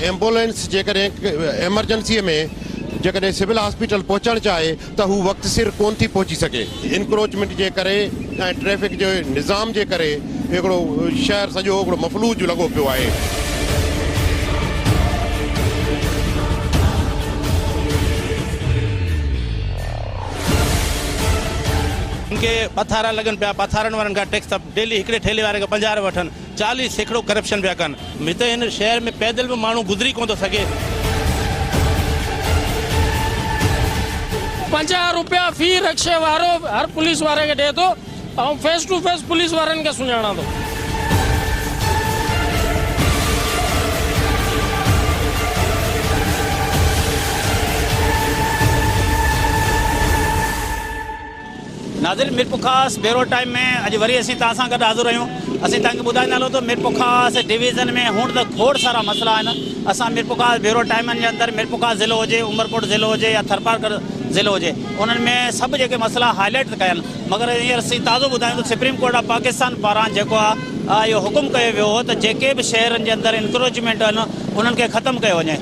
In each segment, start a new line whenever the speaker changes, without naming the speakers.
Ambulance emergency में जैसे civil hospital पहुँचण चाहे तो हू वक्त सिर कोन थी पहुँची सके। इनक्रोचमेंट जे करे ट्रैफिक जो निज़ाम जे करे हिकिड़ो शहर सॼो हिकिड़ो मफलूज लॻो पियो आहे।
उनके पथारा लगन पिया, पथारनि वारनि खां टैक्स डेली हिकिड़े ठेले वारे खां 50 वठनि, 40 सैकड़ो करप्शन पिया कनि। हिते हिन शहर में पैदल भी माण्हू गुज़री कोन थो सघे।
50 रुपया फी रिक्शे वारो हर पुलिस वारे के दे तो और फेस टू फेस पुलिस वारन के सुञाणा तो।
नाज़िर मिरपुखास बेरो टाइम में अज वरी असीं तव्हां सां गॾु हाज़िर आहियूं। असीं तव्हांखे ॿुधाईंदा हलो तो मिरपुखास डिवीज़न में हुण त खोड़ सारा मसला आहिनि। असां मिरपुखास बेरो टाइमनि जे अंदरि मिरपुखास ज़िलो हुजे, उमरकोट ज़िलो हुजे या थरपारकर ज़िलो हुजे, उन्हनि में सभु जेके मसला हाईलाइट कया आहिनि। मगर हींअर असीं ताज़ो ॿुधायूं त सुप्रीम कोर्ट ऑफ पाकिस्तान पारां जेको आहे इहो हुकुम कयो वियो हो त जेके बि शहरनि जे अंदरि इंक्रोचमेंट आहिनि उन्हनि खे ख़तमु कयो वञे।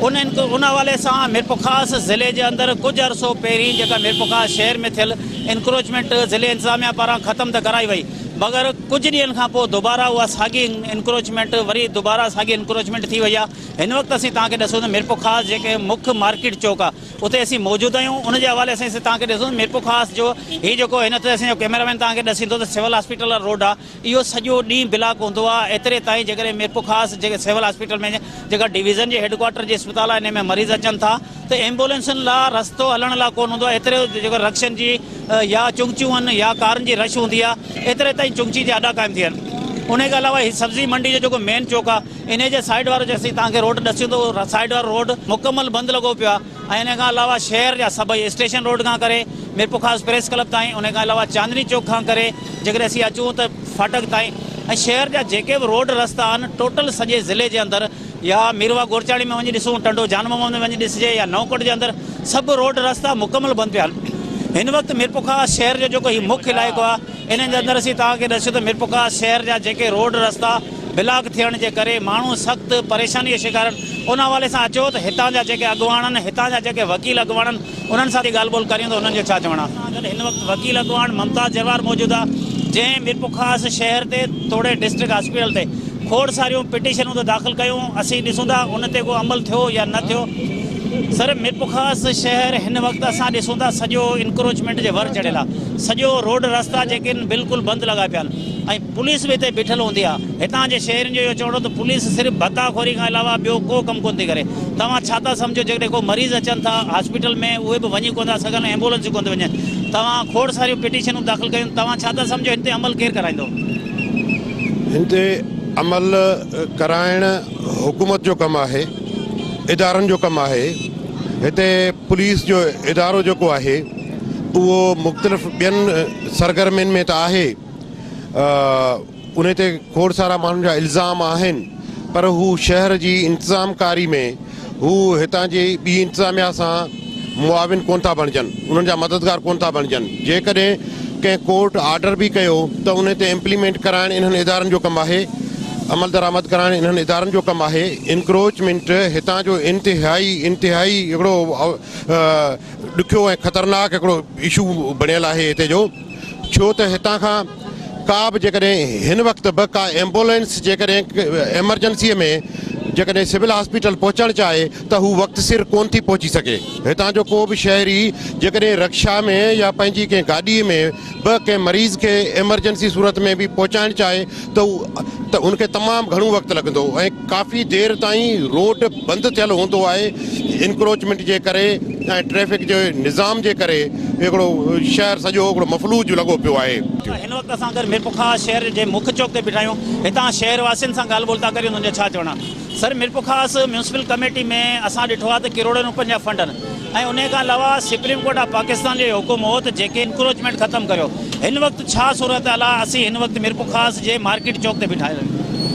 उन हवाले से मिरपुखास ज़िले के अंदर कुछ अरसों पहिरीं जेका मिरपुखास शहर में थियल इंक्रोचमेंट ज़िले इंतजामिया पारां ख़त्म तो कराई वही, मगर कुछ ॾींहंनि खां पोइ दोबारा उहा साॻी इंक्रोचमेंट वरी दोबारा साॻी इंक्रोचमेंट थी वही आहे। हिन वक़्तु असीं तव्हांखे ॾिसूं त मिरपुखास जेके मुख्य मार्केट चौक आहे उते असीं मौजूद आहियूं। उन जे हवाले सां तव्हांखे ॾिसूं मिरपुखास जो हीउ जेको हिन ते असांजो कैमरामैन तव्हांखे ॾसींदो त सिविल हॉस्पिटल वारो रोड आहे, इहो सॼो ॾींहुं ब्लॉक हूंदो आहे। एतिरे ताईं जेकॾहिं मिरपुखास जेके सिविल हॉस्पिटल में जेका डिवीज़न जे हेडक्वार्टर जे अस्पताल आहे हिन में मरीज़ अचनि था त एम्बुलेंसुनि लाइ रस्तो हलण लाइ कोन हूंदो आहे। एतिरे जेको रक्शनि जी या चुंगचियूं आहिनि या कारनि जी रश हूंदी आहे, एतिरे ताईं चुंगची जा अॾा क़ाइमु थिया आहिनि। उन खां अलावा हीउ सब्ज़ी मंडी जो जेको मेन चौक आहे इन जे साइड वारो जो असीं तव्हांखे रोड ॾसियो थो, साइड वारो रोड मुकमल बंदि लॻो पियो आहे। ऐं इन खां अलावा शहर जा सभई स्टेशन रोड खां करे मिरपुखास प्रेस क्लब ताईं, उन खां अलावा चांदनी चौक खां करे जेकॾहिं असीं अचूं त फाटक ताईं, ऐं शहर जा जेके बि रोड रस्ता आहिनि टोटल सॼे ज़िले जे अंदरि या मीरवा गोरचाणी में वञी ॾिसूं, टंडो जान मोहम्मद में वञी ॾिसिजे या नवकोट जे अंदरि सभु रोड रस्ता मुकमल बंदि पिया आहिनि। हिन वक़्तु मिरपुखास शहर जो जेको हीउ मुख्य इलाइक़ो आहे इन जे अंदरि असीं तव्हांखे ॾिसियो त मिरपुखास शहर जा जेके रोड रस्ता ब्लॉक थियण जे करे माण्हू सख़्तु परेशानीअ शिकार आहिनि। उन हवाले सां अचो त हितां जा जेके अॻुवान आहिनि, हितां जा जेके वकील अॻुवान आहिनि, उन्हनि सां ॻाल्हि ॿोल करियूं त उन्हनि जो छा चवणु आहे। हिन वक़्तु वकील अॻुवान ममताज़ जवाहर मौजूदु आहे, जंहिं मिरपुखास शहर ते तोड़े डिस्ट्रिक्ट हॉस्पिटल ते खोड़ सारियूं पिटीशनूं त दाख़िल कयूं। असीं ॾिसूं था उन ते को अमल थियो या न थियो। सर मिरपुखास शहर हिन वक़्तु असां ॾिसूं था सॼो इंक्रोचमेंट जे वर चढ़ियल आहे। सॼो रोड रस्ता जेके आहिनि बिल्कुलु बंदि लॻा पिया आहिनि ऐं पुलिस बि हिते बीठल हूंदी आहे। हितां जे शहरनि जो इहो चवणो त पुलिस सिर्फ़ु भत्ताखोरी खां अलावा ॿियो को कमु कोन थी करे। तव्हां छा था सम्झो जेकॾहिं को मरीज़ अचनि था हॉस्पिटल में उहे बि वञी कोन था सघनि, एम्बुलेंस कोन थी वञनि। तव्हां खोड़ सारियूं पिटीशनूं दाख़िल कयूं, तव्हां छा था सम्झो हिन ते अमल केरु कराईंदो?
हिन ते अमल कराइण हुकूमत जो कमु आहे, इदारनि जो कमु आहे। हिते पुलिस जो इदारो जेको आहे उहो मुख़्तलिफ़ ॿियनि सरगर्मियुनि में त आहे, उन ते खोड़ सारा माण्हुनि जा इल्ज़ाम आहिनि, पर हू शहर जी इंतज़ामकारी में हू हितां जी ॿी इंतज़ामिया सां मुआविन कोन था बणिजनि, उन्हनि जा मददगार कोन था बणिजनि। जेकॾहिं कंहिं कोर्ट आर्डर बि कयो त उन ते इम्प्लीमेंट कराइण इन्हनि इदारनि जो कमु आहे, अमल दरामद कराइण इन्हनि इदारनि जो कमु आहे। इंक्रोचमेंट हितां जो इंतिहाई हिकिड़ो ॾुखियो ऐं ख़तरनाक हिकिड़ो इशू बणियल आहे हिते जो, छो त हितां खां का बि जेकॾहिं हिन वक़्तु बि का एम्बुलेंस जेकॾहिं एमरजेंसीअ में जेकॾहिं सिविल हॉस्पिटल पहुचण चाहे त हू वक्त सिर कोन थी पहुची सके। हितां जो को बि शहरी जेकॾहिं रक्षा में या पंहिंजी कंहिं गाॾीअ में बि कंहिं मरीज़ खे एमरजेंसी सूरत में बि पहुचाइण चाहे त उनखे तमामु घणो वक़्तु लॻंदो ऐं काफ़ी देरि ताईं रोड बंदि थियल हूंदो आहे। इंक्रोचमेंट जे करे ऐं ट्रैफिक जो निज़ाम जे करे हिकिड़ो शहर सॼो हिकिड़ो मफलूज लॻो पियो आहे।
हिन वक़्तु असां अगरि मिरपुखास शहर जे मुख्य चौक ते बीठा आहियूं, हितां शहर वासियुनि सां ॻाल्हि ॿोल था करियूं, हुननि जो छा चवणु आहे? सर मिरपुखास म्यूनसिपल कमेटी में असां ॾिठो आहे त करोड़नि रुपयनि जा फंड आहिनि ऐं उन खां अलावा सुप्रीम कोर्ट ऑफ पाकिस्तान जो हुकुम हो त जेके इंक्रोचमेंट ख़तमु करियो। हिन वक़्तु छा सूरत हाल आहे? असीं हिन वक़्तु मिरपुखास जे मार्केट चौक ते बीठा आहियूं।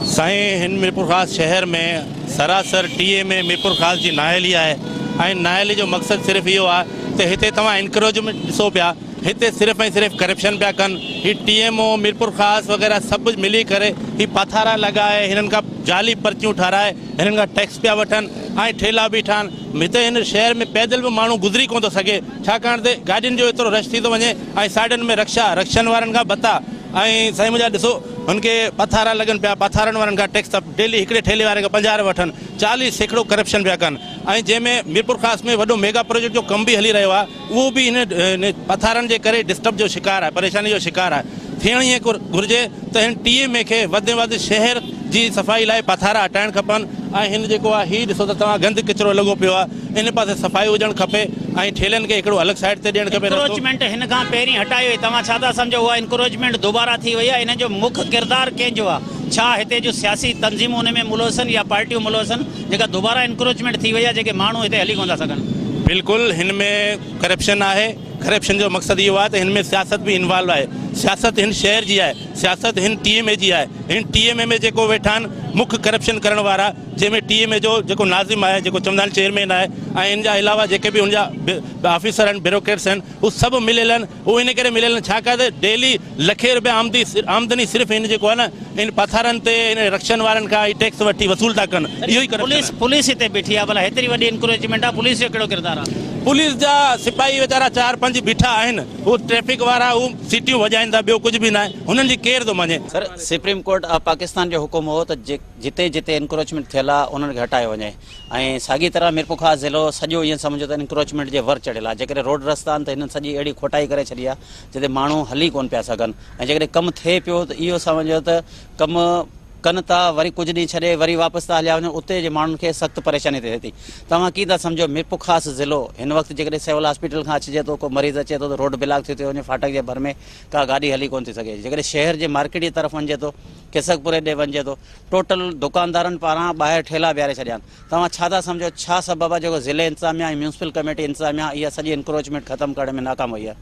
साईं हिन मिरपुरखास शहर में सरासर टीए में मिरपुरखास जी नाहेली आहे ऐं नाहेली जो मक़सदु सिर्फ़ु इहो आहे त हिते तव्हां इंक्रोचमेंट ॾिसो पिया हिते सिर्फ़ ऐं सिर्फ़ु करप्शन पिया कनि। ही TMO मीरपुर ख़ास वग़ैरह सभु मिली करे ही पथारा लॻाए हिननि खां जाली पर्चियूं ठाराए हिननि खां टैक्स पिया वठनि ऐं ठेला बि ठाहिनि। हिते हिन शहर में पैदल बि माण्हू गुज़री कोन थो सघे छाकाणि त गाॾियुनि जो एतिरो रश थी थो वञे ऐं साइडनि में रक्षनि वारनि खां बता ऐं साईं मुंहिंजा ॾिसो हुनखे पथारा लॻनि पिया, पथारनि वारनि खां टैक्स डेली हिकिड़े ठेले वारे खां 50 वठनि, 40 सैकड़ो करप्शन पिया कनि। ऐं जंहिंमें मीरपुर ख़ास में वॾो मेगा प्रोजेक्ट जो कमु बि हली रहियो आहे उहो बि हिन पथारनि जे करे डिस्टर्ब जो शिकार आहे, परेशानी जो शिकार आहे। थियण ईअं घुरिजे त हिन TMA खे वधि में वधि शहर जी सफ़ाई लाइ पथारा हटाइणु खपनि ऐं हिन जेको आहे हीउ ॾिसो त तव्हां गंद किचिरो लॻो पियो आहे, इन पासे सफ़ाई हुजणु खपे ऐं ठेलनि खे हिकिड़ो अलॻि साइड ते ॾियणु खपे।
इंक्रोचमेंट हिन खां पहिरीं हटायो, तव्हां छा था सम्झो उहा इंक्रोचमेंट दुबारा थी वई आहे? इन जो मुख्य किरदारु कंहिंजो आहे? छा हिते जो सियासी तंज़ीमूं हुन में मुलवसन या पार्टियूं मुलवसन जेका दुबारा इंक्रोचमेंट थी वई आहे, जेके माण्हू हिते हली कोन था सघनि?
बिल्कुलु हिन में करप्शन आहे। करप्शन जो मक़सदु इहो आहे त हिन में सियासत बि इन्वॉल्व आहे। सियासत हिन शहर जी आहे, सियासत हिन TMA जी आहे। हिन TMA में जेको वेठा आहिनि मुख्य करप्शन करण वारा, जंहिंमें TMA जो जेको नाज़िम आहे, जेको चवंदा आहिनि चेयरमैन आहे ऐं हिन जा अलावा जेके बि हुनजा ऑफिसर आहिनि, ब्यूरोक्रेट्स आहिनि, उहे सभु मिलियल आहिनि। उहे इन करे मिलियल आहिनि छाकाणि त डेली लखे रुपया आमदनी सिर्फ़ु हिन जेको आहे न हिन पथारनि ते हिन रक्षनि वारनि खां ई टैक्स वठी वसूल था कनि। इहो ई
पुलिस हिते बीठी आहे, भला हेतिरी वॾी इंक्रोचमेंट आहे, पुलिस जो कहिड़ो किरदारु आहे?
पुलिस जा सिपाही वीचारा 4-5 बीठा आहिनि, उहे ट्रैफिक वारा उहे सीटियूं वॼाइनि था, ॿियो कुझु बि न आहे। हुननि जी केरु थो मञे?
Sir, supreme court of Pakistan जो हुकुम हो त जिते जिते इंक्रोचमेंट थियल आहे उन्हनि खे हटायो वञे ऐं साॻी तरह मीरपुर ख़ास ज़िलो सॼो ईअं सम्झो त इंक्रोचमेंट जे वर चढ़ियल आहे। जेकॾहिं रोड रस्ता आहिनि त हिननि सॼी अहिड़ी खोटाई करे छॾी आहे जिते माण्हू हली कोन पिया सघनि ऐं जेकॾहिं कमु थिए पियो त इहो सम्झो त कमु कनि था, वरी कुझु ॾींहं छॾे वरी वापसि था हलिया वञनि, उते जे माण्हुनि खे सख़्तु परेशानी थिए थी। तव्हां कीअं था सम्झो मीरपुर ख़ास ज़िलो हिन वक़्तु जेकॾहिं सिविल हॉस्पिटल खां अचिजे थो, को मरीज़ अचे थो त रोड ब्लॉक थी वञे, फाटक जे भर में का गाॾी हली कोन थी सघे। जेकॾहिं शहर जे मार्केट जी तरफ़ वञिजे थो, किसकपुरे ॾे वञिजे थो, टोटल दुकानदारनि पारां ॿाहिरि ठेला ॿियारे छॾिया आहिनि। तव्हां छा था सम्झो, छा सबबु आहे जेको ज़िले इंतिज़ामिया ऐं म्यूनिसिपल कमेटी इंतिज़ामिया इहा सॼी इंक्रोचमेंट ख़तमु करण में नाकाम वई आहे?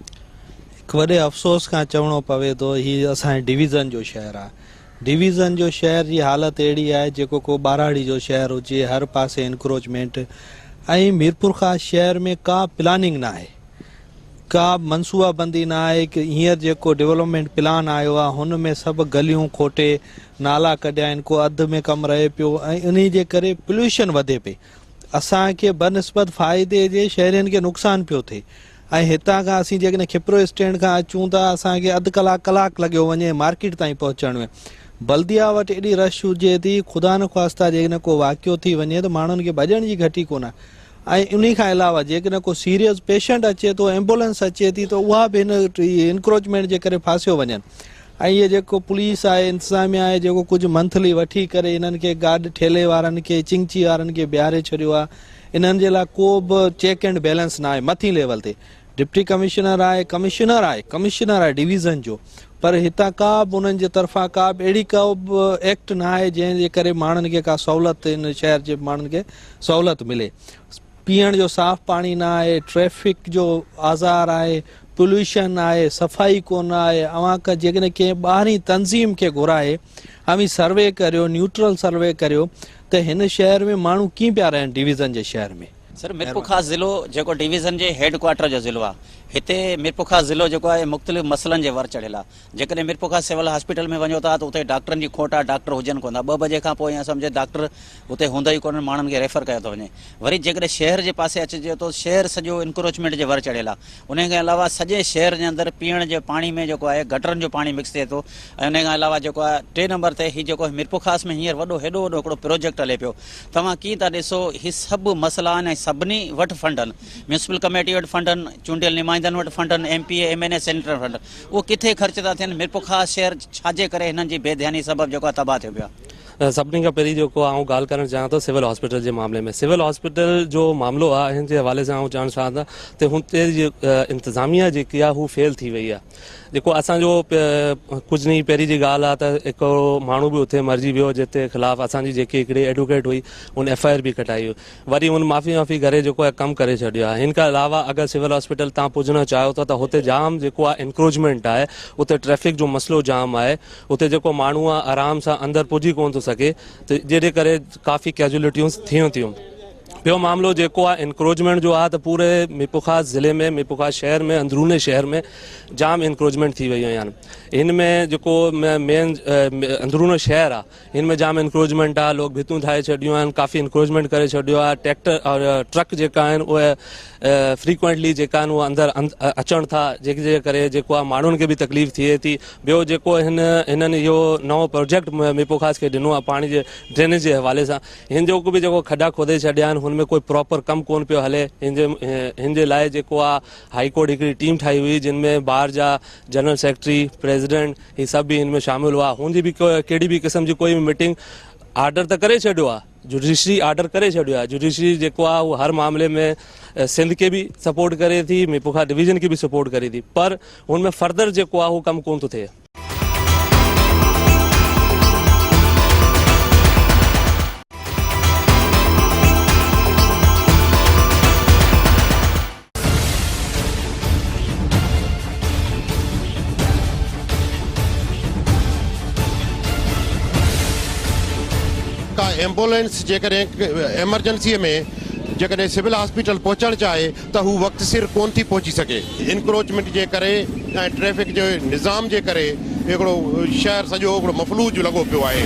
हिकु वॾे अफ़सोस खां चवणो पवे थो, हीउ असांजे डिवीज़न जो शहर आहे। डिवीज़न जो शहर जी हालत अहिड़ी आहे जेको को ॿाराड़ी जो शहर हुजे, हर पासे इंक्रोचमेंट ऐं मीरपुर ख़ास शहर में का प्लानिंग न आहे, का मनसूबाबंदी न आहे कि हींअर जेको डेवलपमेंट प्लान आयो आहे हुन में सभु गलियूं खोटे नाला कढिया आहिनि, को अधु में कमु रहे पियो ऐं इन जे करे पोल्यूशन वधे पई। असांखे बनस्बत फ़ाइदे जे शहरनि खे नुक़सानु पियो थिए ऐं हितां खां असीं जेकॾहिं खिपरो स्टैंड खां अचूं था असांखे अधु कलाकु लॻियो वञे मार्केट ताईं पहुचण में। बल्दिया वटि एॾी रश हुजे थी, ख़ुदा न ख़्वास्ता जेकॾहिं को वाक़ियो थी वञे त माण्हुनि खे भॼण जी घटी कोन आहे। ऐं उन खां अलावा जेकॾहिं को सीरियस पेशेंट अचे थो, एम्बुलेंस अचे थी, त उहा बि हिन इंक्रोचमेंट जे करे फासियो वञनि। ऐं इहे जेको पुलिस आहे, इंतिज़ामिया आहे, जेको कुझु मंथली वठी करे इन्हनि खे गाॾी ठेले वारनि खे, चिंची वारनि खे बीहारे छॾियो आहे, इन्हनि जे लाइ को बि चेक एंड बैलेंस न आहे। मथीं लेवल ते डिप्टी कमिश्नर आहे, कमिश्नर आहे डिवीज़न जो, पर हितां का बि उन्हनि जे तरफ़ां का बि अहिड़ी को बि एक्ट न आहे जंहिंजे करे माण्हुनि खे का सहूलियत, हिन शहर जे माण्हुनि खे सहूलियत मिले। पीअण जो साफ़ पाणी न आहे, ट्रैफिक जो आज़ार आहे, पोल्यूशन आहे, सफ़ाई कोन आहे। अव्हां जेकॾहिं कंहिं ॿाहिरीं तंज़ीम खे घुराए अवी सर्वे करियो, न्यूट्रल सर्वे करियो त हिन शहर में माण्हू कीअं पिया रहनि डिवीज़न जे शहर में।
सर, मीरपुर ख़ास ज़िलो जेको डिवीज़न जे हेड क्वार्टर जो ज़िलो आहे, हिते मीरपुर ख़ास ज़िलो जेको आहे मुख़्तलिफ़ मसइलनि जे वर चढ़ियल आहे। जेकॾहिं मीरपुर ख़ास सिविल हॉस्पिटल में वञो था त उते डॉक्टरनि जी खोट आहे, डॉक्टर हुजनि कोन था। 2 बजे खां पोइ ईअं सम्झे डॉक्टर उते हूंदा ई कोन्हनि, माण्हुनि खे रेफर कयो थो वञे। वरी जेकॾहिं शहर जे पासे अचिजे थो, शहर सॼो इंक्रोचमेंट जे वर चढ़ियल आहे। उन खां अलावा सॼे शहर जे अंदरि पीअण जे पाणी में जेको आहे गटरनि जो पाणी मिक्स थिए थो ऐं उन खां अलावा जेको आहे 3 नंबर ते हीउ जेको मीरपुर ख़ास में हींअर हेॾो वॾो हिकिड़ो प्रोजेक्ट हले पियो। तव्हां कीअं था ॾिसो, हीउ सभु मसइला आहिनि ऐं सभिनी वटि फंड आहिनि, म्यूनिसिपल कमेटी वटि फंड आहिनि, चूंडियल नुमाइंदनि वटि फंड आहिनि, MPA MNA सेंट्रल फंड, उहो किथे ख़र्च था थियनि? मीरपुर ख़ास शहर छाजे करे हिननि जी बेध्यानी सबबु जेको आहे तबाह थियो पियो आहे?
सभिनी खां पहिरीं जेको आउं ॻाल्हि करणु चाहियां थो सिविल हॉस्पिटल जे मामले में। सिविल हॉस्पिटल जो मामिलो आहे, हिन जे हवाले सां आउं चवणु चाहियां था त हुते जी इंतिज़ामिया जेकी आहे हू फेल थी वई आहे। जेको असांजो कुझु ॾींहं पहिरीं जी ॻाल्हि आहे त हिकिड़ो माण्हू बि उते मरिजी वियो, जिते ख़िलाफ़ु असांजी जेकी हिकिड़ी एडवोकेट हुई उन FIR बि कटाई हुई, वरी हुन माफ़ी करे जेको आहे कमु करे छॾियो आहे। हिन खां अलावा अगरि सिविल हॉस्पिटल तव्हां पुॼणु चाहियो था त हुते जाम जेको आहे इंक्रोचमेंट आहे, उते ट्रैफिक जो मसइलो जाम आहे, उते जेको माण्हू आहे आराम सां अंदरि पुॼी कोन थो सघे, त जहिड़े करे काफ़ी कैजुअलिटियूं थियूं। ॿियो मामिलो जेको आहे इंक्रोचमेंट जो आहे त पूरे मिरपुखास ज़िले में मिरपुखास शहर में अंदरूने शहर में जाम इंक्रोचमेंट थी वई आहिनि हिन में जेको मेन अंदरूनो शहर आहे हिन में जाम इंक्रोचमेंट आहे लोग भितूं ठाहे छॾियूं आहिनि काफ़ी इंक्रोचमेंट करे छॾियो आहे ट्रैक्टर और ट्रक जेका आहिनि उहे फ्रीक्वेंटली जेका आहिनि उहे अंदरि अचनि था जंहिंजे करे जेको आहे माण्हुनि खे बि तकलीफ़ थिए थी ॿियो जेको हिननि इहो नओं प्रोजेक्ट मिरपुखास खे ॾिनो आहे पाणी जे ड्रेनेज जे हवाले सां हिन जो बि जेको खॾा खोदे छॾिया आहिनि हुन में कोई प्रॉपर कमु कोन पियो हले हिन जे लाइ जेको आहे हाई कोर्ट हिकिड़ी टीम ठाही हुई जिन में ॿाहिरि जा जनरल सेक्रेटरी प्रेसिडेंट ही सभु बि हिन में शामिल हुआ हुनजी बि कहिड़ी बि क़िस्म जी कोई बि मीटिंग आर्डर त करे छॾियो आहे जुडिशरी आर्डर करे छॾियो आहे जुडिशरी जेको आहे उहो हर मामले में सिंध के भी सपोर्ट करे थी मिरपुखास डिवीज़न की भी सपोर्ट करे थी पर उनमें फर्दर जेको आहे उहो कमु कोन थो थिए
का एम्बुलेंस जेकॾहिं एमरजेंसीअ में जेकॾहिं सिविल हॉस्पिटल पहुचणु चाहे त हू वक़्तु सिर कोन थी पहुची सघे इंक्रोचमेंट जे करे ऐं ट्रैफ़िक जे निज़ाम जे करे हिकिड़ो शहर सॼो हिकिड़ो मफ़लूज लॻो पियो आहे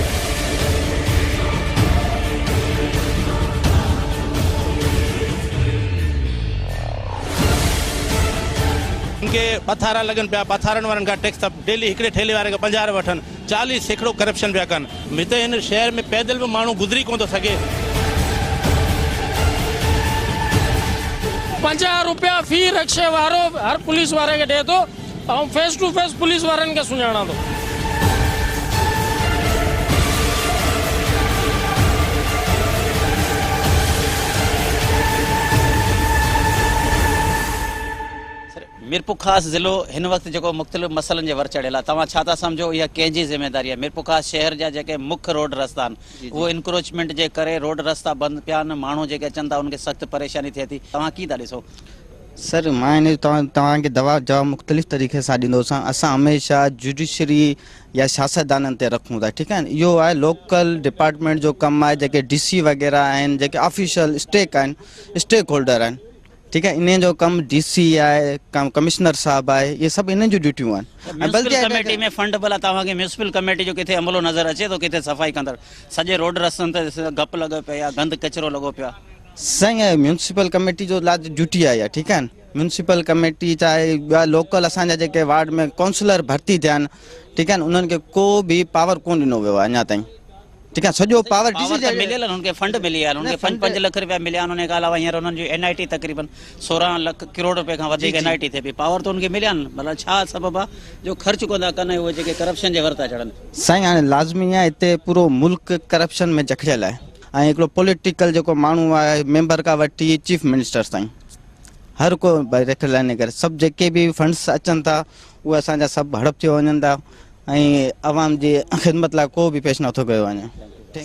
उनके पथारा लगन पिया पथारनि वारनि खां टैक्स डेली हिकिड़े ठेले वारे खां 50 वठनि 40 सैकड़ो करप्शन पिया कनि हिते हिन शहर में पैदल बि माण्हू गुज़री कोन थो सघे
50 रुपया फी रक्षे वारो हर पुलिस वारे के दे तो फेस टू फेस पुलिस वारन के सुञाणा तो
मिरपुखास ज़िलो हिन वक्त जो मुख़्तलिफ़ मसलन जे वर चढ़ियल आहे तव्हां छा था सम्झो इहा कंहिंजी ज़िम्मेदारी आहे मिरपुखास शहर जा जेके मुख्य रोड रस्ता आहिनि उहो इंक्रोचमेंट जे करे रोड रस्ता बंदि पिया आहिनि माण्हू जेके अचनि था उनखे सख़्तु परेशानी थिए थी तव्हां कीअं था ॾिसो
सर मां हिन तव्हांखे जवाब मुख़्तलिफ़ तरीक़े सां ॾींदोसां असां हमेशह जुडिशरी या सियासतदाननि ते रखूं था ठीकु आहे इहो आहे लोकल डिपार्टमेंट जो कमु आहे जेके DC वग़ैरह आहिनि जेके ऑफिशियल स्टेक आहिनि स्टेक होल्डर आहिनि ठीक है इन जो कम DC है कमिश्नर साहब है ये सब इन जो ड्यूटियूं आहिनि
बल्कि कमेटी में फंड भला तव्हांखे म्यूनिसिपल कमेटी जो किथे अमलो नज़र अचे तो किथे सफ़ाई कंदड़ सॼे रोड रस्तनि ते गप लॻो पियो या गंद कचरो लॻो पियो
साईं म्यूनिसिपल कमेटी जो लाज ड्यूटी आहे ठीक है म्यूनिसिपल कमेटी चाहे लोकल असांजा जेके वार्ड में काउंसलर भर्ती थिया आहिनि ठीक है उन्हनि खे को भी पावर कोन ॾिनो वियो आहे अञा ताईं ठीक है सॼो पावर
मिलियल उनके फंड मिली आहे उनके 5 लाख रुपया मिलिया उनके अलावा हींअर उन्हनि जी NIT तक़रीबन 16 लाख करोड़ रुपए खां वधीक NIT थिए पई पावर तो उनके मिलिया आहिनि भला छा सबब आहे जो ख़र्च कोन था कनि उहे जेके करप्शन जे वर था चढ़नि
साईं हाणे लाज़मी आहे हिते पूरो मुल्क करप्शन में जखियल आहे ऐं हिकिड़ो पॉलिटिकल जेको माण्हू आहे मेंबर खां वठी चीफ मिनिस्टर ताईं हर को भई रखियल आहे इन करे सभु जेके बि फंड्स अचनि था उहे असांजा सभु हड़प थी वञनि था ऐं आवाम जी ख़िदमत लाइ को बि पेश नथो कयो वञे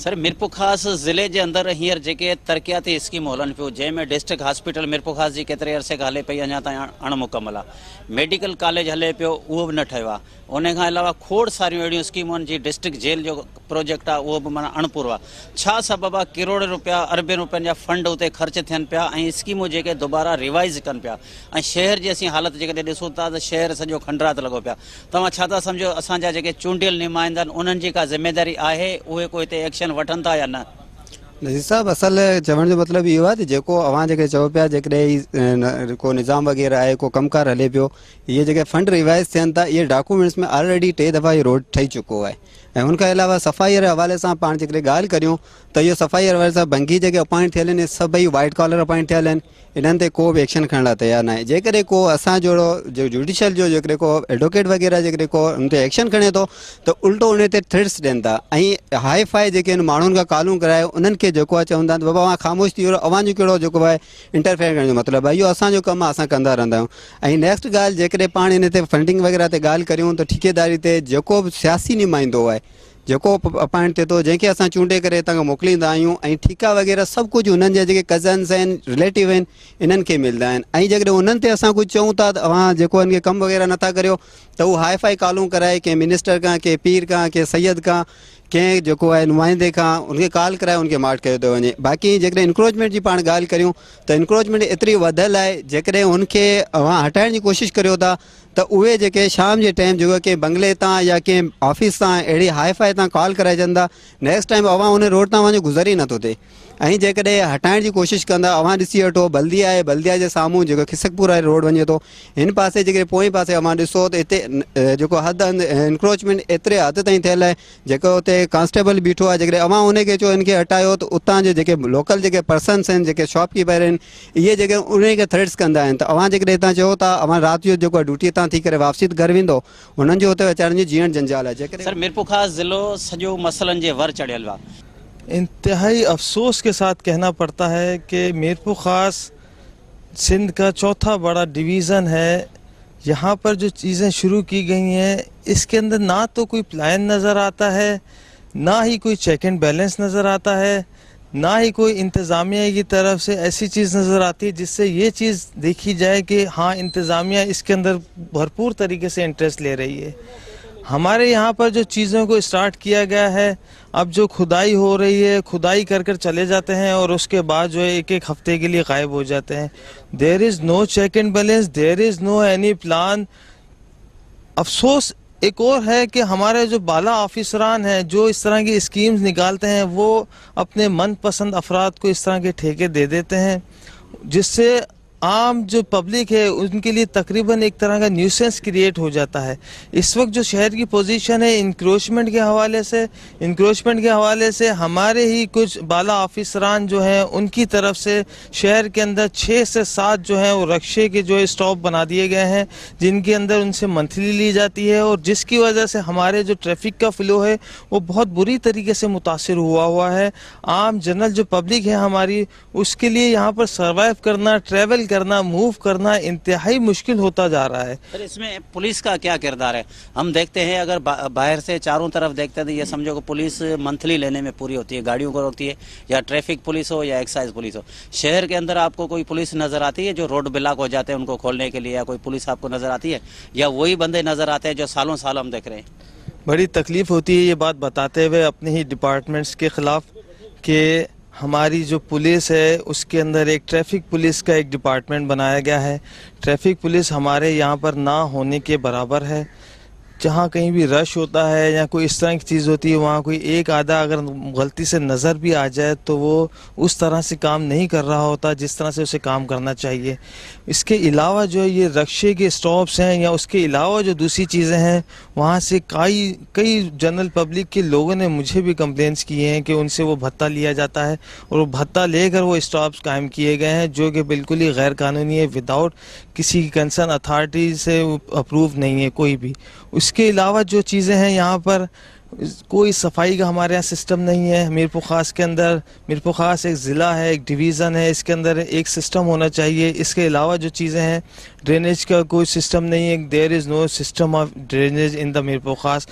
सर मिरपुखास ज़िले के अंदर हींअर जेके तरक़ियाती स्कीमूं हलन पियूं जंहिंमें डिस्ट्रिक्ट हॉस्पिटल मिरपुखास जी केतिरे अरसे खां हले पई अञा ताईं अणमुकमल आहे मेडिकल कॉलेज हले पियो उहो बि न ठहियो आहे उन खां अलावा खोड़ सारियूं अहिड़ियूं स्कीमूं आहिनि जी डिस्ट्रिक्ट जेल जो प्रोजेक्ट आहे उहो बि माना अणपूरो आहे छा सबब आहे करोड़ रुपया अरबे रुपयनि जा फंड उते ख़र्च थियनि पिया ऐं स्कीमूं जेके दुबारा रिवाइज़ कनि पिया ऐं शहर जी असीं हालत जेकॾहिं ॾिसूं था त शहर सॼो खंडरात लॻो पिया तव्हां छा था सम्झो असांजा जेके चूंडियल नुमाइंदा आहिनि उन्हनि जी का ज़िम्मेदारी आहे उहे को हिते एक्शन वठनि था या न
नज़ीर साहब असल चवण जो मतिलबु इहो आहे त जेको अवां जेके चओ पिया जेकॾहिं को निज़ाम वग़ैरह आहे को कमकार हले पियो इहे जेके फंड रिवाइज़ थियनि था इहे डॉक्यूमेंट्स में ऑलरेडी 3 दफ़ा इहो रोड ठही चुको आहे ऐं उनखां अलावा सफ़ाईअ जे हवाले सां पाण जेकॾहिं ॻाल्हि करियूं त इहो सफ़ाई जे हवाले सां बंगी जेके अपॉइंट थियल आहिनि सभई वाइट कॉलर अपॉइंट थियल आहिनि इन्हनि ते को बि एक्शन खणण लाइ तयारु न आहे जेकॾहिं को असां जहिड़ो जो जुडिशल जो जेकॾहिं को एडवोकेट वग़ैरह जेकॾहिं को उन ते एक्शन खणे थो त उल्टो उन ते थ्रेट्स ॾियनि था ऐं हाई फाई जेके आहिनि माण्हुनि खां कॉलूं कराए उन्हनि खे जेको आहे चवंदा आहिनि बाबा अवां ख़ामोश थी वियो अवां जो कहिड़ो जेको आहे इंटरफेयर करण जो मतिलबु आहे इहो असांजो कमु आहे असां कंदा रहंदा आहियूं ऐं नेक्स्ट ॻाल्हि जेकॾहिं पाण इन ते फंडिंग वग़ैरह ते ॻाल्हि करियूं त ठेकेदारी ते जेको बि सियासी नुमाइंदो आहे जेको अपॉइंट थिए थो जंहिंखे असां चूंडे करे हितां खां मोकिलींदा आहियूं ऐं ठीका वग़ैरह सभु कुझु उन्हनि जा जेके कज़न्स आहिनि रिलेटिव आहिनि इन्हनि खे मिलंदा आहिनि ऐं जेकॾहिं उन्हनि ते असां कुझु चऊं था त अवां जेको हिन खे कमु वग़ैरह नथा करियो त उहो हाई फाई कॉलूं कराए कंहिं मिनिस्टर खां कंहिं पीर खां कंहिं सैयद खां कंहिं जेको आहे नुमाइंदे खां उनखे कॉल कराए उनखे मार्ट कयो थो वञे। बाक़ी जेकॾहिं इंक्रोचमेंट जी पाण ॻाल्हि करियूं त इंक्रोचमेंट एतिरी वधियल आहे, जेकॾहिं उनखे अवां हटाइण जी कोशिशि करियो था त उहे जेके शाम जे टाइम जेको कंहिं बंगले तां या कंहिं ऑफिस तां अहिड़ी हाई फाई तां कॉल कराइजंदा, नेक्स्ट टाइम अवां उन रोड तां वञो गुज़र ई नथो थिए। ऐं जेकॾहिं हटाइण जी कोशिशि कंदा, अवां ॾिसी वठो बल्दिया आहे, बल्दिया जे साम्हूं जेको खिसकपुर वारी रोड वञे थो, हिन पासे जेके पोएं पासे अवां ॾिसो त हिते जेको हद इंक्रोचमेंट एतिरे हद ताईं थियल आहे, जेको हुते कांस्टेबल बीठो आहे। जेकॾहिं अवां उनखे चओ इनखे हटायो त उतां जे जेके लोकल जेके पर्सन्स आहिनि, जेके शॉपकीपर आहिनि, इहे जेके उनखे थ्रेट्स कंदा आहिनि त अवां जेकॾहिं हितां चओ था अवां राति जो जेको ड्यूटी तां थी करे वापसी घर वेंदो, उन्हनि जो हुते अचण जी जीअण जंजाल आहे। जेकॾहिं
सर मिरपुखास ज़िलो सॼो मसइलनि जे वर चढ़ियल आहे।
इंतहाई अफसोस के साथ कहना पड़ता है कि मिरपुखास सिंध का चौथा बड़ा डिवीज़न है। यहाँ पर जो चीज़ें शुरू की गई हैं, इसके अंदर ना तो कोई प्लान नज़र आता है, ना ही कोई चेक एंड बैलेंस नज़र आता है, ना ही कोई इंतज़ामिया की तरफ से ऐसी चीज़ नज़र आती है जिससे ये चीज़ देखी जाए कि हाँ इंतज़ामिया इसके अंदर भरपूर तरीके से इंटरेस्ट ले रही है। हमारे यहाँ पर जो चीज़ों को स्टार्ट किया गया है, अब जो खुदाई हो रही है, खुदाई कर कर चले जाते हैं और उसके बाद जो है एक एक हफ्ते के लिए गायब हो जाते हैं। There is no check and balance, there is no any plan. अफसोस एक और है कि हमारे जो बाला ऑफिसरान हैं, जो इस तरह की स्कीम्स निकालते हैं, वो अपने मनपसंद अफराद को इस तरह के ठेके दे देते हैं, जिससे आम जो पब्लिक है उनके लिए तकरीबन एक तरह का न्यूसेंस क्रिएट हो जाता है। इस वक्त जो शहर की पोजीशन है इंक्रोचमेंट के हवाले से हमारे ही कुछ बाला ऑफिसरान जो हैं उनकी तरफ से शहर के अंदर 6 से 7 जो हैं वो रक्शे के जो स्टॉप बना दिए गए हैं, जिनके अंदर उनसे मंथली ली जाती है, और जिसकी वजह से हमारे जो ट्रैफिक का फ्लो है वो बहुत बुरी तरीके से मुतासिर हुआ है। आम जनरल जो पब्लिक है हमारी, उसके लिए यहाँ पर सर्वाइव करना, ट्रैवल करना, मूव करना इंतहाई मुश्किल होता जा रहा है।
सर इसमें पुलिस का क्या किरदार है? हम देखते हैं अगर बाहर से चारों तरफ देखते हैं तो ये समझो कि पुलिस मंथली लेने में पूरी होती है, गाड़ियों को रोकती है, या ट्रैफिक पुलिस हो या एक्साइज पुलिस हो। शहर के अंदर आपको कोई पुलिस नजर आती है जो रोड ब्लॉक हो जाते हैं उनको खोलने के लिए, या कोई पुलिस आपको नजर आती है, या वही बंदे नजर आते हैं जो सालों साल हम देख रहे हैं?
बड़ी तकलीफ होती है ये बात बताते हुए अपने ही डिपार्टमेंट्स के खिलाफ कि हमारी जो पुलिस है उसके अंदर एक ट्रैफिक पुलिस का एक डिपार्टमेंट बनाया गया है। ट्रैफिक पुलिस हमारे यहाँ पर ना होने के बराबर है। जहाँ कहीं भी रश होता है या कोई इस तरह की चीज़ होती है, वहाँ कोई एक आधा अगर गलती से नज़र भी आ जाए तो वो उस तरह से काम नहीं कर रहा होता जिस तरह से उसे काम करना चाहिए। इसके अलावा जो है ये रक्शे के स्टॉप्स हैं, या उसके अलावा जो दूसरी चीज़ें हैं, वहाँ से कई जनरल पब्लिक के लोगों ने मुझे भी कंप्लेंट्स किए हैं कि उनसे वो भत्ता लिया जाता है, और वो भत्ता लेकर वो स्टॉप्स कायम किए गए हैं जो कि बिल्कुल ही गैर कानूनी है, विदाउट किसी कंसर्न अथॉरिटी से अप्रूव नहीं है कोई भी। उसके अलावा जो चीज़ें हैं यहाँ पर कोई सफाई का हमारे यहाँ सिस्टम नहीं है। मिरपुखास के अंदर, मिरपुखास एक ज़िला है, एक डिवीज़न है, इसके अंदर एक सिस्टम होना चाहिए। इसके अलावा जो चीज़ें हैं, ड्रेनेज का कोई सिस्टम नहीं है, there is no system of drainage in the Mirpurkhas.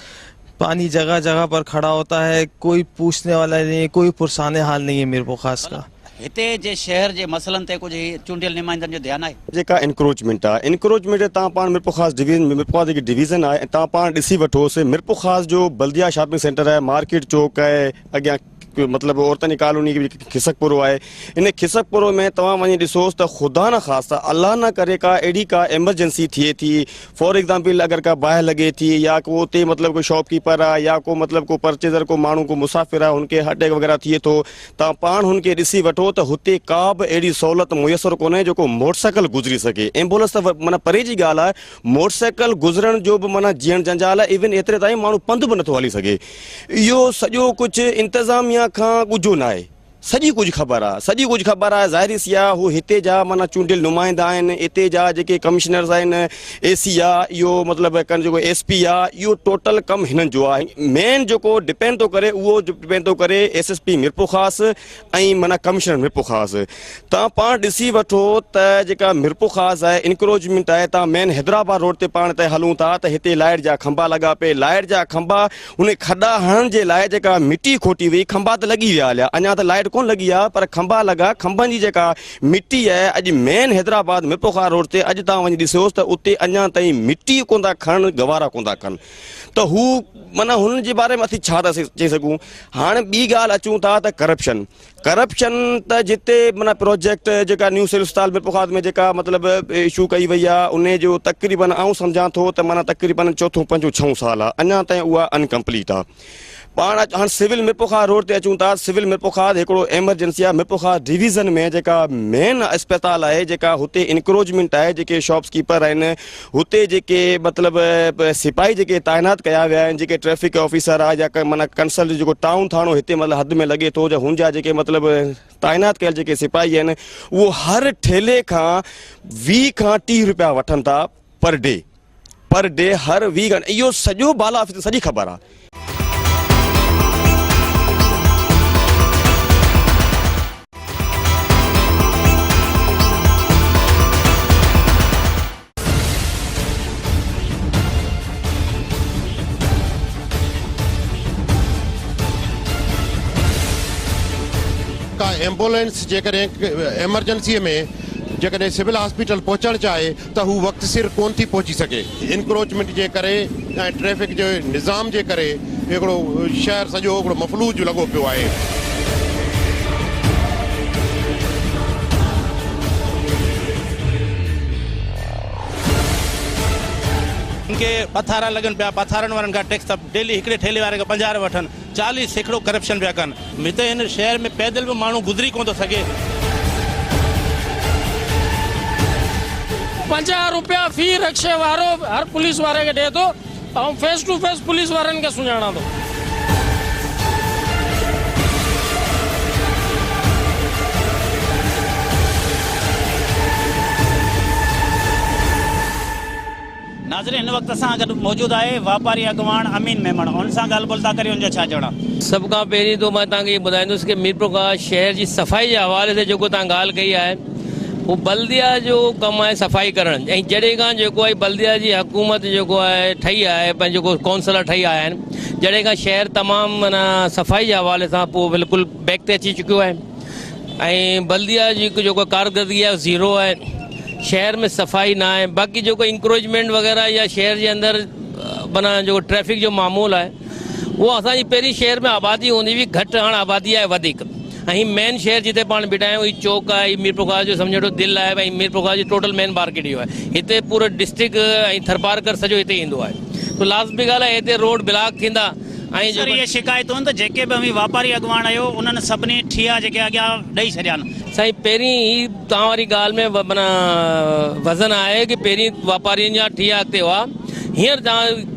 पानी जगह जगह पर खड़ा होता है, कोई पूछने वाला नहीं है, कोई पुरसाने हाल नहीं है मिरपुखास का।
हिते जे शहर जे मसइलनि ते कुझु चूंडियल नुमाइंदनि जो ध्यानु आहे?
जेका इंक्रोचमेंट आहे, इंक्रोचमेंट तव्हां पाण मिरपुखास जेकी डिवीज़न आहे, तव्हां पाण ॾिसी वठोसि, मिरपुखास जो बल्दिया शॉपिंग सेंटर आहे, मार्केट चौक आहे, अॻियां मतलब औरतनी कॉलोनी खिसकपुरो आहे। इन खिसकपुरो में तव्हां वञी ॾिसोसि त ख़ुदा न ख़ास्ता अल्लाह न करे का अहिड़ी का एमरजेंसी थिए थी, फॉर एग्जाम्पल अगर का बाहि लगे थी, या को उते मतलब कोई शॉपकीपर आहे, या को मतलब को परचेज़र को माण्हू को मुसाफ़िर आहे, उनके अटैक वग़ैरह थिए थो, तव्हां पाण हुनखे ॾिसी वठो त हुते का बि अहिड़ी सहूलियत मुयसर कोन्हे जेको मोटरसाइकिल गुज़री सघे। एम्बुलेंस त माना परे जी ॻाल्हि आहे, मोटरसाइकिल गुज़रण जो बि माना जीअण जंजाल आहे। इवन एतिरे ताईं माण्हू पंधु बि नथो हली सघे। इहो सॼो कुझु इंतज़ामिया खां कुझु न आहे, सॼी कुझु ख़बर आहे। ज़ाहिरी सी आहे हू हिते जा माना चूंडियल नुमाइंदा आहिनि, हिते जा जेके कमिश्नर्स आहिनि, एसी आहे, इहो मतिलबु जेको एसपी आहे, इहो टोटल कमु हिननि जो आहे। मेन जेको डिपेंड थो करे उहो डिपेंड थो करे एसएसपी मिरपुखास ऐं माना कमिश्नर मिरपुखास। तव्हां पाण ॾिसी वठो त जेका मिरपुखास आहे, इंक्रोचमेंट आहे, तव्हां मेन हैदराबाद रोड ते पाण ते हलूं था त हिते लाइट जा खंभा लॻा पे, लाइट जा खंभा उन खॾा हणण जे लाइ जेका मिटी खोटी हुई, खंभा त लॻी विया हलिया, अञा त लाइट कोन लॻी आहे पर खंबा लॻा खंबनि जी जेका मिटी आहे अॼु मेन हैदराबाद मिरपुखा रोड ते अॼु तव्हां वञी ॾिसोसि त उते अञा ताईं मिटी कोन था खणनि गवारा कोन था कनि त हू माना हुननि जे बारे में असीं छा था चई सघूं। हाणे ॿी ॻाल्हि अचूं था त करप्शन त जिते माना प्रोजेक्ट जेका न्यू सिविल अस्पताल मिरपुखास में जेका मतिलबु इशू कई वई आहे उन जो तक़रीबन आउं सम्झां थो त माना तक़रीबन 4, 5, 6 साल आहे अञा ताईं उहा अनकम्पलीट आहे। पाण हाणे सिविल मिरपुखास रोड ते अचूं था। सिविल मिरपुखास हिकिड़ो एमरजेंसी आहे। मिरपुखास डिवीज़न में जेका मेन अस्पताल आहे जेका हुते इंक्रोचमेंट आहे जेके शॉप्सकीपर आहिनि हुते जेके मतिलबु सिपाही जेके तैनात कया विया आहिनि जेके ट्रैफिक ऑफिसर आहे या माना कंसल्ट जेको टाउन थाणो हिते मतिलबु हद में लॻे थो हुन जा जेके मतिलबु तैनात कयल जेके सिपाही आहिनि उहो हर ठेले खां 20 खां 30 रुपया वठनि था पर डे हर 20 घंटे। इहो सॼो बाला ऑफिस सॼी ख़बर आहे।
का एम्बुलेंस जेकॾहिं एमरजेंसीअ में जेकॾहिं सिविल हॉस्पिटल पहुचणु चाहे त हू वक़्तु सिर कोन थी पहुची सघे। इंक्रोचमेंट जे करे ऐं ट्रैफ़िक जे निज़ाम जे करे हिकिड़ो शहर सॼो हिकिड़ो मफ़लूज लॻो पियो आहे।
उनके पथारा लगन पिया पथारनि वारनि खां टैक्स त डेली हिकिड़े ठेले वारे खां 50 वठनि 40 सैकड़ो करप्शन पिया कनि। हिते हिन शहर में पैदल बि माण्हू गुज़री कोन थो सघे।
50 रुपया फी रक्शे वारो हर पुलिस वारे खे ॾिए थो ऐं फेस टू फेस पुलिस वारनि खे सुञाणा थो।
नाज़रीन हिन वक़्तु असां गॾु मौजूदु आहे वापारी अॻवान अमीन मेमण उन सां ॻाल्हि ॿोल था करियूं उनजा छा चवणा।
सभु खां पहिरीं तो मां तव्हांखे ॿुधाईंदुसि की मीरपुरखास शहर जी सफ़ाई जे हवाले से जेको तव्हां ॻाल्हि कई आहे वो बल्दिया जो कमु आहे सफ़ाई करणु। ऐं जॾहिं खां जेको आहे बल्दिया जी हुकूमत जेको आहे ठही आहे पंहिंजो जेको काउंसलर ठही आया आहिनि जॾहिं खां शहर तमामु माना सफ़ाई जे हवाले सां पोइ बिल्कुलु बैक ते अची चुकियो आहे ऐं बल्दिया जी जेको कारकर्दगी आहे ज़ीरो आहे। शहर में सफ़ाई ना है। बाक़ी जो इंक्रोचमेंट वगैरह या शहर के अंदर माना जो ट्रैफिक जो मामूल है वो असांजी पहिरीं शहर में आबादी होंदी हुई घटि हाणे आबादी आहे वधीक। ऐं मेन शहर जिते पाण बीठा आहियूं हीउ चौक आहे मीरपुरखास जो सम्झो दिलि आहे भई मीरपुरखास जी टोटल मेन मार्केट इहो आहे। हिते पूरो डिस्ट्रिक्ट ऐं थरपारकर सॼो हिते ईंदो आहे। तो लाज़मी ॻाल्हि आहे हिते रोड ब्लॉक थींदा।
सर ये शिकायतूं त जेके बि वापारी अॻवान आहियो उन्हनि सभिनी ठिया जेके अॻियां ॾेई छॾिया आहिनि।
साईं पहिरीं ही तव्हां वारी ॻाल्हि में माना वज़न आहे की पहिरीं वापारियुनि जा ठिया अॻिते हुआ। हींअर तव्हां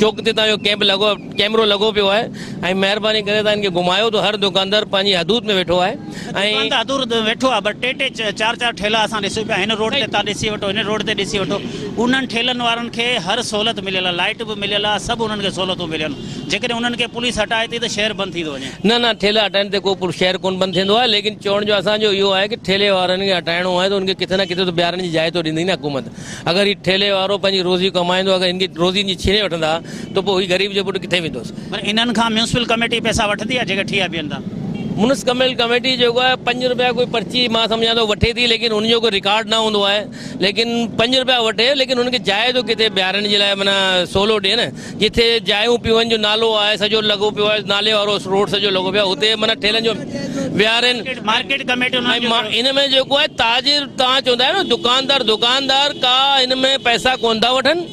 चौक ते तव्हांजो कैमरो लॻो पियो आहे ऐं महिरबानी करे तव्हां इनखे घुमायो तो हर दुकानदार पंहिंजी हदूद में वेठो आहे ऐं
हदूद वेठो आहे। बट टे 4 ठेला असां ॾिसूं पिया हिन रोड ते तव्हां ॾिसी वठो हिन रोड ते ॾिसी वठो उन्हनि ठेलनि वारनि खे हर सहूलियत मिलियल आहे लाइट बि मिलियल आहे सभु उन्हनि खे सहूलियतूं मिलियल आहिनि। जेकॾहिं उन्हनि खे पुलिस हटाए थी त शहर बंदि थी थो वञे।
न ठेला हटाइण ते को शहर कोन बंदि थींदो आहे लेकिन चवण जो असांजो इहो आहे कि ठेले वारनि खे हटाइणो आहे त उनखे किथे न किथे तो ॿियारनि जी जाइ तो ॾींदी न हुकूमत। अगरि हीउ ठेले वारो पंहिंजी रोज़ी कमाईंदो अगरि इनकी रोज़ी जी छीने वठंदा त पोइ हीउ ग़रीब जो पुटु किथे वेंदोसि।
पर इन्हनि खां म्यूनिसिपल कमेटी पैसा वठंदी आहे जेके ठिया बीहनि था।
म्यूनिसिपल कमेटी जेको आहे 5 रुपया कोई पर्ची मां सम्झां थो वठे थी लेकिन उनजो कोई रिकॉर्ड न हूंदो आहे। लेकिन 5 रुपया वठे लेकिन उनखे जाइ तो किथे ॿियारनि जे लाइ माना सोलो ॾिए न। जिथे जायूं पियूं जो नालो आहे सॼो लॻो पियो आहे नाले वारो रोड सॼो लॻो पियो आहे हुते माना ठेलनि जो ॿियारनि
मार्केट कमेटी
इन में जेको आहे ताजिर तव्हां चवंदा आहियो न दुकानदार का हिन में पैसा कोन था वठनि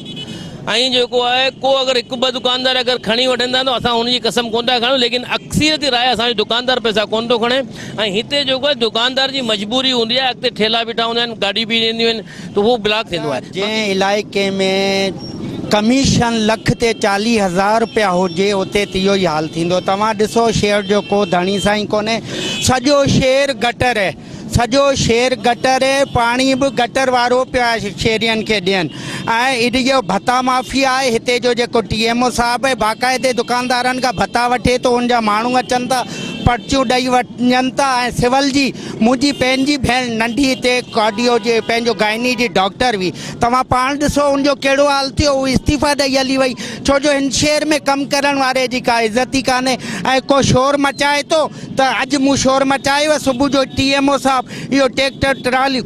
ऐं जेको आहे को अगरि 1-2 दुकानदार अगरि खणी वठनि था त असां हुनजी कसम कोन था खणूं लेकिन अक्सरियती राय असांजो दुकानदार पैसा कोन थो खणे। ऐं हिते जेको आहे दुकानदार जी मजबूरी हूंदी आहे अॻिते ठेला बीठा हूंदा आहिनि गाॾी बि ईंदियूं आहिनि त उहो ब्लॉक थींदो आहे।
जंहिं इलाइक़े में कमीशन लख ते 40,000 रुपया हुजे उते त इहो ई हाल थींदो। तव्हां ॾिसो शहर जो को धणी साईं कोन्हे सॼो शहर गटर आहे सॼो शहर गटर आहे पाणी बि गटर वारो पियो आहे शहरियुनि खे ॾियनि ऐं इहो भत्ता माफ़िया आहे। हिते जो जेको TMO साहिबु आहे बाक़ाइदे दुकानदारनि खां भत्ता वठे थो हुनजा माण्हू अचनि था पर्चियूं ॾेई वञनि था ऐं सिविल जी मुंहिंजी पंहिंजी भेण नंढी हिते कार्डियो जे पंहिंजो गाइनी जी डॉक्टर हुई तव्हां पाण ॾिसो उनजो कहिड़ो हाल थियो उहो इस्तीफ़ा ॾेई हली वई छो जो हिन शहर में कमु करण वारे जी का इज़त ई कान्हे ऐं को शोर मचाए थो त अॼु मूं शोर मचायो सुबुह जो TMO साहिबु इहो ट्रैक्टर ट्राली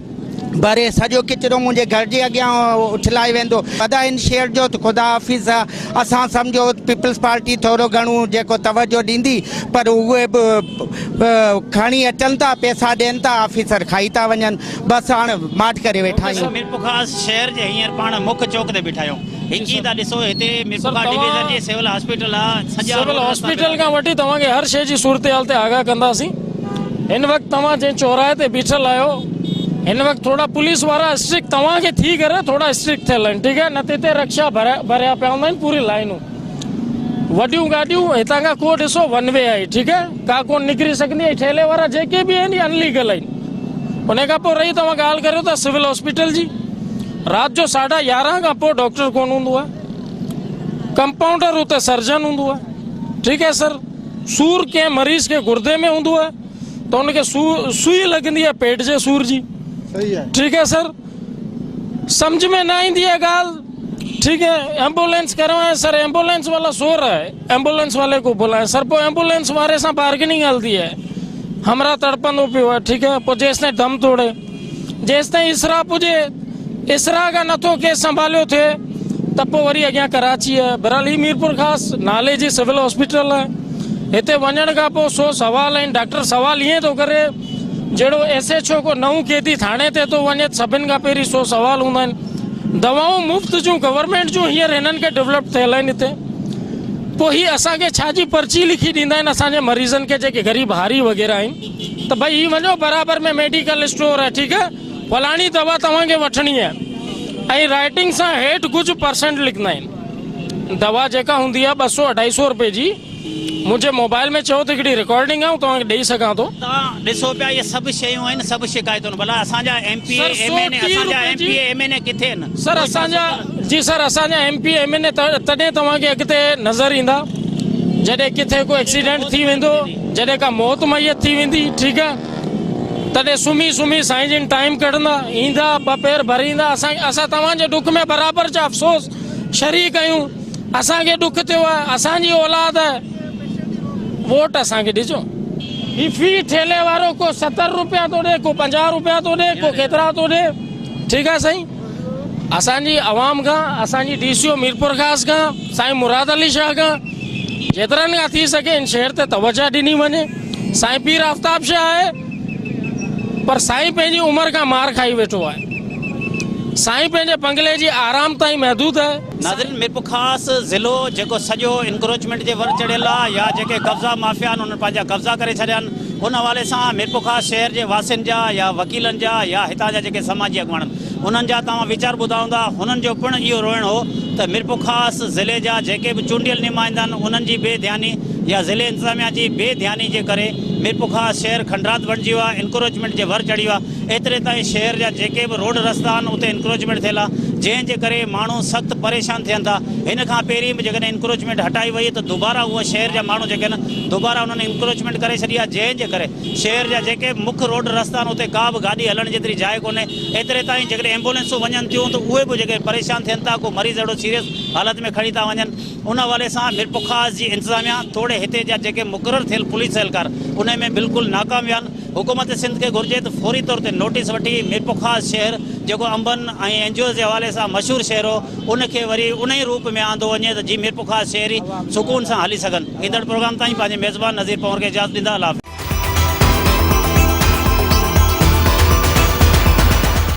भरे सॼो किचिरो मुंहिंजे घर जे अॻियां उछलाए वेंदो वॾा हिन शहर जो त ख़ुदा हाफ़िज़ आहे असां सम्झो पीपल्स पार्टी थोरो घणो जेको तवजो ॾींदी पर उहे बि खणी अचनि था पैसा ॾियनि था ऑफिसर खाई था वञनि बसि हाणे माठ करे वेठा आहियूं
मीरपुखास शहर जे हींअर पाण मुख्य चौक ते बीठा आहियूं हिकु था ॾिसो हिते मीरपुखास डिवीज़न जी सिविल हॉस्पिटल आहे
सिविल हॉस्पिटल खां वठी तव्हांखे हर शइ जी सूरत हाल ते आगाह कंदासीं हिन वक़्तु तव्हां जंहिं चौराहे ते बीठल आहियो हिन वक़्तु थोड़ा पुलिस वारा स्ट्रिक्ट तव्हांखे थी करे थोड़ा स्ट्रिक्ट थियल आहिनि ठीकु आहे न त हिते रक्षा भरिया पिया हूंदा आहिनि पूरी लाइनूं वॾियूं गाॾियूं हितां खां को ॾिसो वन वे आहे ठीकु आहे का कोन निकिरी सघंदी आहे ठेले वारा जेके बि आहिनि अनलीगल आहिनि उन खां पोइ रही तव्हां ॻाल्हि करियो था सिविल हॉस्पिटल जी राति जो 11:30 खां पोइ डॉक्टर कोन हूंदो आहे कंपाउंडर उते सर्जन हूंदो आहे ठीकु आहे सर सूर कंहिं मरीज़ खे गुर्दे में हूंदो आहे त उनखे सुई लॻंदी आहे पेट जे सूर जी ठीक है सर समझ में ना ईंदी है गाल ठीक है एम्बुलेंस करवाएं सर एम्बुलेंस वाला सो रहा है एम्बुलेंस वाले को बुलाएं सर वो एम्बुलेंस वाले से बार्गेनिंग हलती है हमरा तड़पंदो पियो है ठीक है पो जेसने दम तोड़े जेसने इसरा पुजे इसरा का नथो केस संभालियो थे तब पो वरी अॻियां कराची है बहरहाल ही मीरपुर खास नाले जी सिविल हॉस्पिटल है हिते वञण खां पोइ 100 सवाल आहिनि डॉक्टर सवाल ईअं थो करे जहिड़ो SHO को नऊं कैदी थाणे ते थो वञे सभिनि खां पहिरीं 100 सवाल हूंदा आहिनि दवाऊं मुफ़्त जूं गवर्नमेंट जूं हींअर हिननि खे डेवलप थियल आहिनि हिते पोइ हीअ असांखे छा जी पर्ची लिखी ॾींदा आहिनि असांजे मरीज़नि खे जेके ग़रीब हारी वग़ैरह आहिनि त भई हीअ वञो बराबरि में मेडिकल स्टोर आहे ठीकु आहे फलाणी दवा तव्हांखे वठणी आहे ऐं राइटिंग सां हेठि कुझु % लिखंदा आहिनि दवा जेका हूंदी आहे 200-250 रुपए जी मुझे मोबाइल में चो तो हिकिड़ी रिकॉर्डिंग आहे तव्हांखे ॾेई सघां थो
तव्हां ॾिसो पिया इहे सभु शयूं आहिनि सभु शिकायतूं भला असांजा MPA MNA किथे आहिनि
सर असांजा जी सर असांजा MP MNA तॾहिं तव्हांखे अॻिते नज़र ईंदा जॾहिं किथे को एक्सीडेंट थी वेंदो जॾहिं का मौत मैयत थी वेंदी ठीकु आहे तॾहिं सुम्ही साईं जिन टाइम कढंदा ईंदा 2 पेर भरींदा असां तव्हांजे डुख में बराबरि जा अफ़सोस शरीक आहियूं असांखे डुख थियो आहे असांजी औलाद आहे वोट असांखे ॾिजो ही फी ठेले वारो को 70 रुपया तो ॾे को 50 रुपया तो ॾे को केतिरा तो ॾे ठीकु आहे साईं असांजी आवाम खां असांजी DCO मीरपुरखास खां साईं मुराद अली शाह खां जेतिरनि खां थी सघे इन शहर ते तवजा ॾिनी वञे साईं पीर आफ्ताब शाह आहे पर साईं पंहिंजी उमिरि खां मार खाई वेठो आहे साईं पंहिंजे बंगले जी आराम ताईं महदूद है
नाज़रीन मीरपुरखास ज़िलो जेको सॼो इंक्रोचमेंट जे वर चढ़ियल आहे या जेके कब्ज़ा माफ़िया आहिनि उन्हनि पंहिंजा कब्ज़ा करे छॾिया आहिनि उन हवाले सां मीरपुरखास शहर जे वासियुनि जा या वकीलनि जा या हितां जा जेके समाजी अॻुवान उन्हनि जा तव्हां वीचार ॿुधा हूंदा हुननि जो पिणु इहो रोइणु हो त मीरपुरखास ज़िले जा जेके बि चूंडियल नुमाइंदा आहिनि उन्हनि जी बेध्यानी या ज़िले इंतिज़ामिया जी बेध्यानी जे करे मीरपुरखास शहर खंडरात बणिजी वियो आहे इंक्रोचमेंट जे वर चढ़ी वियो आहे एतिरे ताईं शहर जा जेके बि रोड रस्ता आहिनि उते इंक्रोचमेंट थियल आहे जंहिंजे करे माण्हू सख़्तु परेशान थियनि था हिन खां पहिरीं बि जेकॾहिं इंक्रोचमेंट हटाई वई त दुबारा उहा शहर जा माण्हू जेके आहिनि दुबारा उन्हनि इंक्रोचमेंट करे छॾी आहे जंहिंजे करे शहर जा जेके मुख्य रोड रस्ता आहिनि उते का बि गाॾी हलण जेतिरी जाइ कोन्हे एतिरे ताईं जेकॾहिं एम्बुलेंसूं वञनि थियूं त उहे बि जेके परेशान थियनि था को मरीज़ अहिड़ो सीरियस हालत में खणी था वञनि उन हवाले सां मीरपुरखास जी इंतिज़ामिया थोरे हिते जा जेके मुक़ररु थियल पुलिस एहलकार उन में बिल्कुलु नाकाम विया आहिनि हुकूमत सिंध खे घुरिजे त फौरी तौर ते नोटिस वठी मीरपुरखास शहर जेको अंबनि ऐं NGO जे हवाले सां मशहूरु शहर हो उनखे वरी उन ई रूप में आंदो वञे त जी मीरपुरखास शहर ई सुकून सां हली सघनि ईंदड़ प्रोग्राम ताईं पंहिंजे मेज़बान नज़ीर पवर खे इजाज़त ॾींदा अल्लाह हाफ़िज़